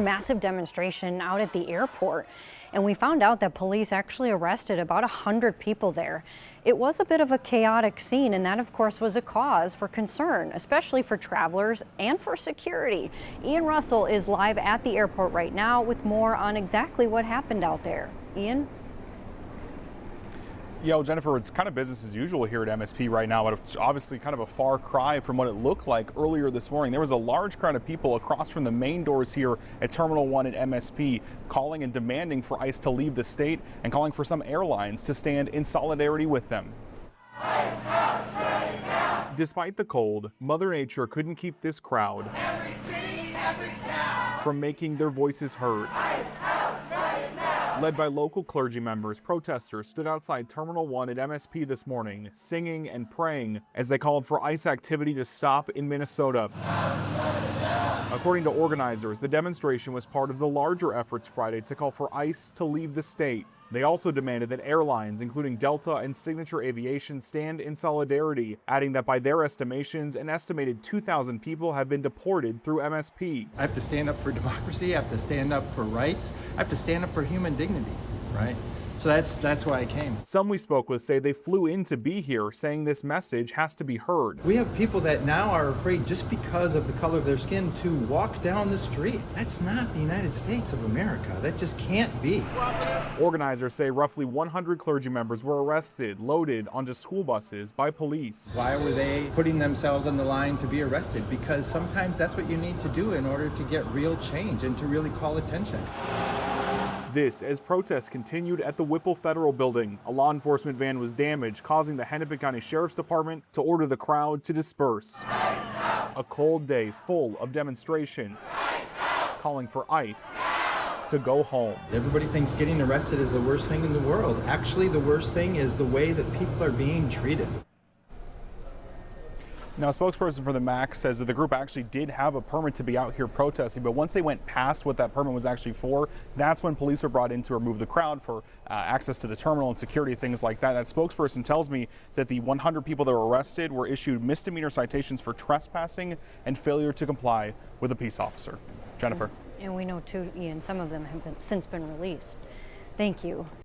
Massive demonstration out at the airport, and we found out that police actually arrested about 100 people there. It was a bit of a chaotic scene, and that of course was a cause for concern, especially for travelers and for security. Ian Russell is live at the airport right now with more on exactly what happened out there. Ian? Yeah, well, Jennifer, it's kind of business as usual here at MSP right now, but it's obviously kind of a far cry from what it looked like earlier this morning. There was a large crowd of people across from the main doors here at Terminal 1 at MSP calling and demanding for ICE to leave the state and calling for some airlines to stand in solidarity with them. Despite the cold, Mother Nature couldn't keep this crowd from making their voices heard. Led by local clergy members, protesters stood outside Terminal 1 at MSP this morning, singing and praying as they called for ICE activity to stop in Minnesota. According to organizers, the demonstration was part of the larger efforts Friday to call for ICE to leave the state. They also demanded that airlines, including Delta and Signature Aviation, stand in solidarity, adding that by their estimations, an estimated 2,000 people have been deported through MSP. I have to stand up for democracy, I have to stand up for rights, I have to stand up for human dignity, right? So that's why I came. Some we spoke with say they flew in to be here, saying this message has to be heard. We have people that now are afraid just because of the color of their skin to walk down the street. That's not the United States of America. That just can't be. Organizers say roughly 100 clergy members were arrested, loaded onto school buses by police. Why were they putting themselves on the line to be arrested? Because sometimes that's what you need to do in order to get real change and to really call attention. This as protests continued at the Whipple Federal Building. A law enforcement van was damaged, causing the Hennepin County Sheriff's Department to order the crowd to disperse. A cold day full of demonstrations, calling for ICE to go home. Everybody thinks getting arrested is the worst thing in the world. Actually, the worst thing is the way that people are being treated. Now, a spokesperson for the MAC says that the group actually did have a permit to be out here protesting, but once they went past what that permit was actually for, that's when police were brought in to remove the crowd for access to the terminal and security, things like that. That spokesperson tells me that the 100 people that were arrested were issued misdemeanor citations for trespassing and failure to comply with a peace officer. Jennifer. And we know too, Ian, some of them have since been released. Thank you.